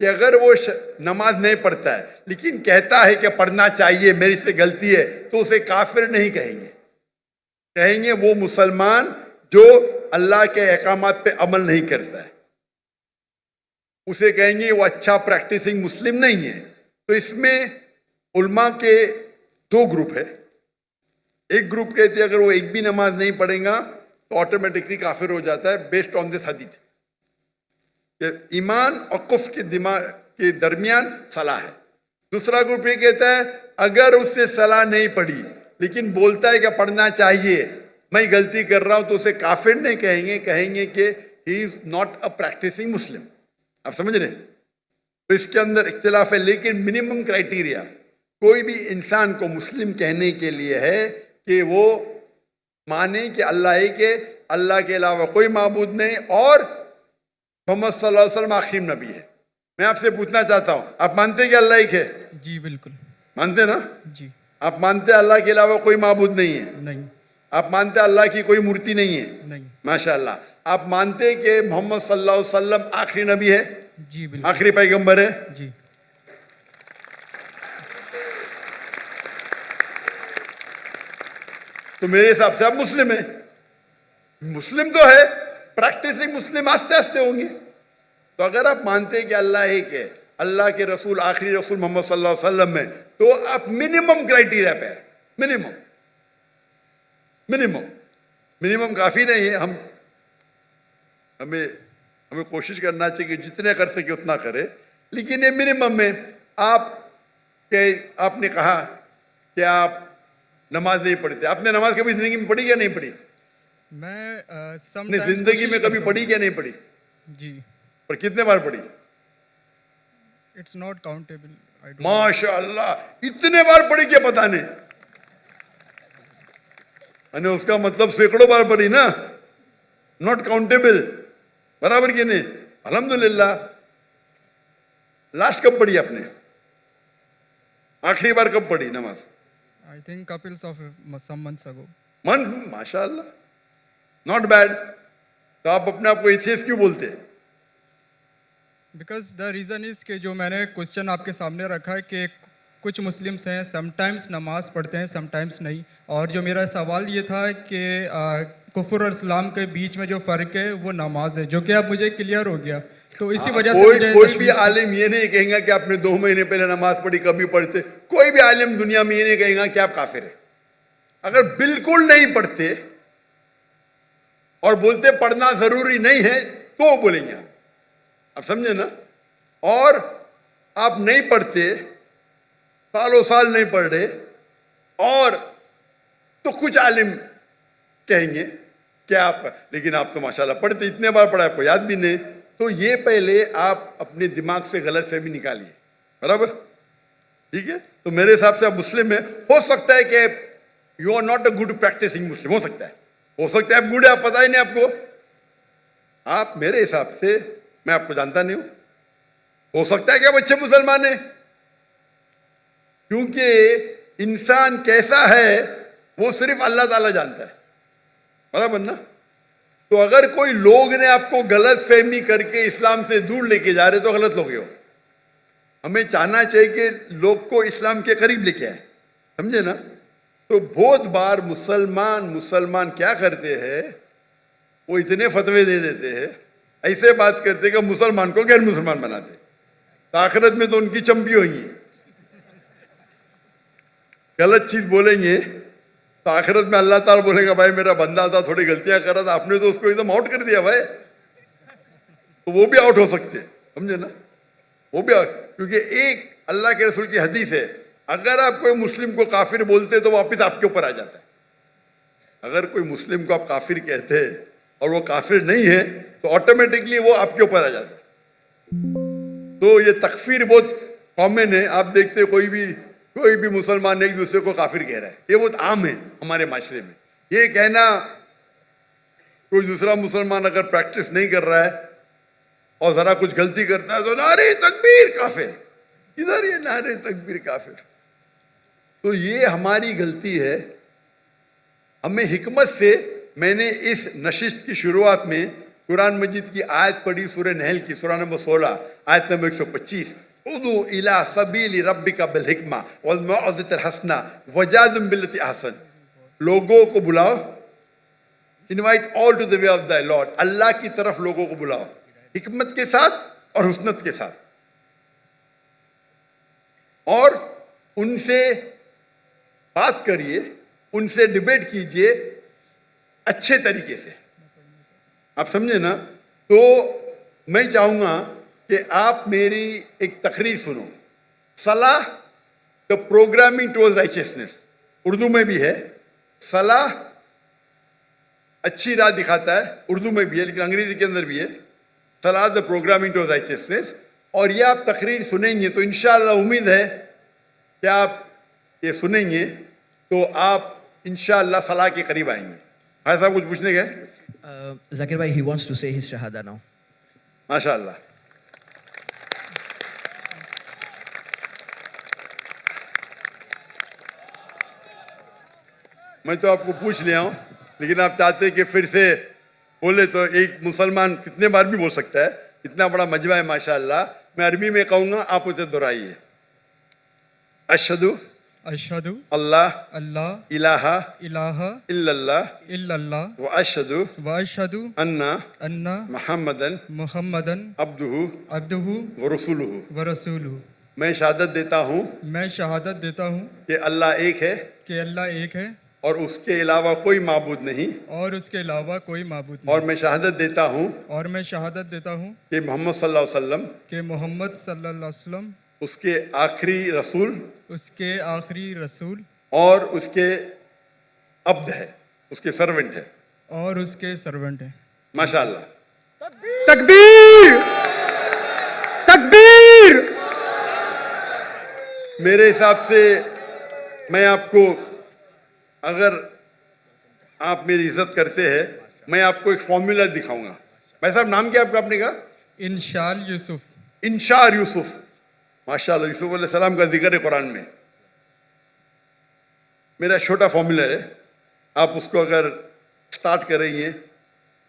کہ اگر وہ نماز نہیں پڑھتا ہے لیکن کہتا ہے کہ پڑھنا چاہیے، میری سے غلطی ہے، تو اسے کافر نہیں کہیں گے، کہیں گے وہ مسلمان جو اللہ کے احکامات پہ عمل نہیں کرتا ہے، اسے کہیں گے وہ اچھا پریکٹسنگ مسلم نہیں ہے۔ تو اس میں علماء کے دو گروپ ہے، ایک گروپ کہتے ہیں اگر وہ ایک بھی نماز نہیں پڑھیں گا تو آٹومیٹکلی کافر ہو جاتا ہے بیسڈ آن دس حدیث، کہ ایمان اور کفر کے دماغ کے درمیان صلاح ہے۔ دوسرا گروپ یہ کہتا ہے اگر اس نے صلاح نہیں پڑھی لیکن بولتا ہے کہ پڑھنا چاہیے، میں غلطی کر رہا ہوں، تو اسے کافر نہیں کہیں گے، کہیں گے کہ ہی از ناٹ اے پریکٹسنگ مسلم۔ آپ سمجھ رہے ہیں؟ تو اس کے اندر اختلاف ہے، لیکن منیمم کرائٹیریا کوئی بھی انسان کو مسلم کہنے کے لیے ہے کہ وہ مانے کہ اللہ ایک ہے، اللہ کے علاوہ کوئی معبود نہیں، اور محمد صلی اللہ علیہ وسلم آخری نبی ہے۔ میں آپ سے پوچھنا چاہتا ہوں، آپ مانتے ہیں کہ اللہ ایک ہے؟ جی بالکل مانتے نا؟ جی آپ مانتے ہیں اللہ کے علاوہ کوئی معبود نہیں ہے؟ نہیں آپ مانتے ہیں اللہ کی کوئی مورتی نہیں ہے؟ نہیں ماشاءاللہ۔ آپ مانتے ہیں کہ محمد صلی اللہ علیہ وسلم آخری نبی ہے، جی بالکل آخری پیغمبر ہے؟ جی تو میرے حساب سے آپ مسلم ہیں۔ مسلم تو ہے، پریکٹسنگ مسلم آستے آستے ہوں گے۔ تو اگر آپ مانتے ہیں کہ اللہ ایک ہے، اللہ کے رسول آخری رسول محمد صلی اللہ علیہ وسلم ہے، تو آپ منیمم کرائٹیریا پہ ہے، منیمم کافی نہیں ہے۔ ہمیں کوشش کرنا چاہیے کہ جتنے کر سکے اتنا کرے، لیکن یہ منیمم میں آپ نے کہا کہ آپ نماز نہیں پڑھتے، آپ نے نماز کبھی زندگی میں پڑھی یا نہیں پڑھی؟ میں اپنی زندگی میں کبھی پڑھی یا نہیں پڑھی؟ جی اور کتنے بار پڑھی؟ It's not countable. ماشاء اللہ، اتنے بار پڑھی کیا پتہ نہیں، یعنی اس کا مطلب سینکڑوں بار پڑھی نا، ناٹ کاؤنٹیبل، برابر کی نہیں؟ الحمدللہ۔ لاسٹ کب پڑھی آپ نے؟ آخری بار کب پڑھی نماز؟ I think couples of some months ago. ماشاء اللہ، ناٹ بیڈ۔ تو آپ اپنے آپ کو ایتھیسٹ کیوں بولتے؟ بیکاز دا ریزن از کہ جو میں نے کوشچن آپ کے سامنے رکھا ہے کہ کچھ مسلمس ہیں سم ٹائمس نماز پڑھتے ہیں سم ٹائمس نہیں، اور جو میرا سوال یہ تھا کہ کفر اور اسلام کے بیچ میں جو فرق ہے وہ نماز ہے، جو کہ اب مجھے کلیئر ہو گیا۔ تو اسی وجہ سے کوئی بھی عالم یہ نہیں کہیں گا کہ آپ نے 2 مہینے پہلے نماز پڑھی، کبھی پڑھتے۔ کوئی بھی عالم دنیا میں یہ نہیں کہیں گا کہ آپ کافر ہیں۔ اگر بالکل نہیں پڑھتے اور بولتے پڑھنا ضروری نہیں ہے تو بولیں گے آپ سمجھے نا؟ اور آپ نہیں پڑھتے، سالوں سال نہیں پڑھ رہے، اور تو کچھ عالم کہیں گے کہ آپ، لیکن آپ تو ماشاءاللہ پڑھتے، اتنے بار پڑھا آپ کو یاد بھی نہیں۔ تو یہ پہلے آپ اپنے دماغ سے غلط فہمی نکالیے، برابر؟ ٹھیک ہے؟ تو میرے حساب سے آپ مسلم ہیں۔ ہو سکتا ہے کہ you are not a good practicing Muslim, ہو سکتا ہے آپ گڈ ہے، آپ پتہ ہی نہیں آپ کو۔ آپ میرے حساب سے، میں آپ کو جانتا نہیں ہوں، ہو سکتا ہے کہ آپ اچھے مسلمان ہیں، کیونکہ انسان کیسا ہے وہ صرف اللہ تعالیٰ جانتا ہے، برابر نا؟ تو اگر کوئی لوگ نے آپ کو غلط فہمی کر کے اسلام سے دور لے کے جا رہے تو غلط لوگ ہو۔ ہمیں چاہنا چاہیے کہ لوگ کو اسلام کے قریب لے کے آئے، سمجھے نا؟ تو بہت بار مسلمان کیا کرتے ہیں، وہ اتنے فتوے دے دیتے ہیں، ایسے بات کرتے کہ مسلمان کو غیر مسلمان بناتے، تو آخرت میں تو ان کی چمپی ہوئی ہیں۔ غلط چیز بولیں گے تو آخرت میں اللہ تعالیٰ بولے گا بھائی میرا بندہ تھا، تھوڑی غلطیاں کر رہا تھا، آپ نے تو اس کو ایک دم آؤٹ کر دیا بھائی، تو وہ بھی آؤٹ ہو سکتے ہیں، سمجھے نا؟ وہ بھی آؤٹ، کیونکہ ایک اللہ کے رسول کی حدیث ہے، اگر آپ کوئی مسلم کو کافر بولتے تو واپس آپ کے اوپر آ جاتا ہے۔ اگر کوئی مسلم کو آپ کافر کہتے اور وہ کافر نہیں ہے تو آٹومیٹکلی وہ آپ کے اوپر آ جاتا ہے۔ تو یہ تکفیر بہت کامن ہے، آپ دیکھتے کوئی بھی مسلمان ایک دوسرے کو کافر کہہ رہا ہے، یہ بہت عام ہے ہمارے معاشرے میں۔ یہ کہنا کوئی دوسرا مسلمان اگر پریکٹس نہیں کر رہا ہے اور ذرا کچھ غلطی کرتا ہے تو نعرہ تکبیر کافر، ادھر یہ نعرہ تکبیر کافر۔ تو یہ ہماری غلطی ہے۔ ہمیں حکمت سے، میں نے اس نشست کی شروعات میں قرآن مجید کی آیت پڑھی سورہ نحل کی سورہ نمبر 16 آیت نمبر 125 ادعو الی سبیل ربک بالحکمہ والموعظۃ الحسنہ وجادلہم باللتی احسن. لوگوں کو بلاؤ, invite all to the way of the Lord, اللہ کی طرف لوگوں کو بلاؤ حکمت کے ساتھ اور حسنت کے ساتھ, اور ان سے بات کریے, ان سے ڈیبیٹ کیجئے اچھے طریقے سے. آپ سمجھے نا؟ تو میں چاہوں گا کہ آپ میری ایک تقریر سنو, صلاح دا پروگرامنگ ٹوورڈ رائچسنس, اردو میں بھی ہے. صلاح اچھی راہ دکھاتا ہے, اردو میں بھی ہے لیکن انگریزی کے اندر بھی ہے. صلاح دا پروگرامنگ ٹوورڈ رائچسنس. اور یہ آپ تقریر سنیں گے تو انشاءاللہ امید ہے کہ آپ یہ سنیں گے تو آپ انشاءاللہ صلاح کے قریب آئیں گے. بھائی صاحب کچھ پوچھنے گئے؟ Zakir bhai, he wants to say his shahada now. ماشاءاللہ. میں تو آپ کو پوچھ لیا ہوں, لیکن آپ چاہتے کہ پھر سے بولے تو ایک مسلمان کتنے بار بھی بول سکتا ہے, اتنا بڑا مجمع ہے ماشاءاللہ. میں عربی میں کہوں گا, آپ اسے دہرائیے. اشہدو اشہدو اللہ اللہ الہ الہ الا اللہ الا اللہ واشہدو واشہدو ان ان محمدن محمدن عبدہ عبدہ ورسولہ. ورسولہ. میں شہادت دیتا ہوں میں شہادت دیتا ہوں کہ اللہ ایک ہے کہ اللہ ایک ہے اور اس کے علاوہ کوئی معبود نہیں, اور اس کے علاوہ کوئی معبود اور نہیں. میں شہادت دیتا ہوں اور میں شہادت دیتا ہوں کہ محمد صلی اللہ علیہ وسلم کہ محمد صلی اللہ علیہ وسلم اس کے آخری رسول اس کے آخری رسول اور اس کے عبد ہے, اس کے سرونٹ ہے. اور اس کے سرونٹ ہیں. ماشاءاللہ. تکبیر تکبیر. میرے حساب سے میں آپ کو, اگر آپ میری عزت کرتے ہیں, میں آپ کو ایک فارمولا دکھاؤں گا. بھائی صاحب نام کیا آپ کا, آپ نے کہا؟ انشال یوسف. انشار یوسف. ماشاءاللہ, یوسف علیہ السلام کا ذکر ہے قرآن میں. میرا چھوٹا فارمولا ہے, آپ اس کو اگر سٹارٹ کریں گے,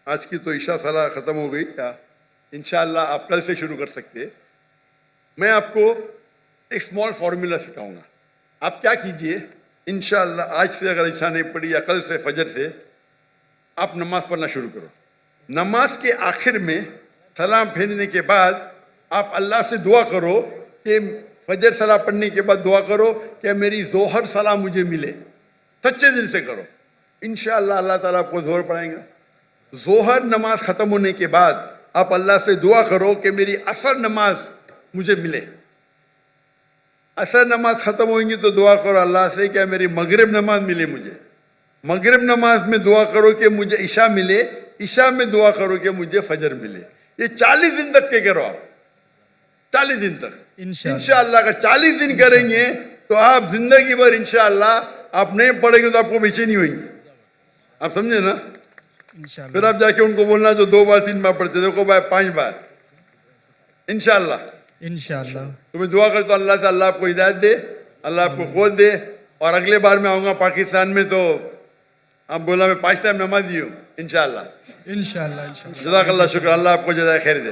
آج کی تو عشاء صلاح ختم ہو گئی, انشاءاللہ آپ کل سے شروع کر سکتے ہیں. میں آپ کو ایک اسمال فارمولا سکھاؤں گا. آپ کیا کیجئے, انشاءاللہ آج سے اگر عشاء نہیں پڑھی یا کل سے فجر سے آپ نماز پڑھنا شروع کرو. نماز کے آخر میں سلام پھیرنے کے بعد آپ اللہ سے دعا کرو کہ فجر صلاح پڑھنے کے بعد دعا کرو کہ میری ظہر صلاح مجھے ملے. سچے دل سے کرو, انشاءاللہ اللہ تعالیٰ آپ کو ظہر پڑھائیں گا. ظہر نماز ختم ہونے کے بعد آپ اللہ سے دعا کرو کہ میری عصر نماز مجھے ملے. عصر نماز ختم ہوئیں گی تو دعا کرو اللہ سے کہ میری مغرب نماز ملے مجھے. مغرب نماز میں دعا کرو کہ مجھے عشاء ملے. عشاء میں دعا کرو کہ مجھے فجر ملے. یہ 40 دن تک کے کرو آپ, 40 دن تک انشاءاللہ. اگر 40 دن کریں گے تو آپ زندگی بھر انشاءاللہ آپ نہیں پڑھیں گے تو آپ کو بے چینی ہوئیں گی. آپ سمجھے نا؟ انشاءاللہ. پھر آپ جا کے ان کو بولنا جو 2 بار 3 بار پڑھتے دیکھو بھائی 5 بار انشاءاللہ. انشاءاللہ. تو میں دعا کرتا ہوں اللہ سے اللہ آپ کو ہدایت دے, اللہ آپ کو قوت دے. اور اگلے بار میں آؤں گا پاکستان میں تو آپ بولا میں 5 ٹائم نمازی ہوں انشاءاللہ. انشاءاللہ. انشاءاللہ. جزاک اللہ, شکر, اللہ آپ کو جزائے خیر دے.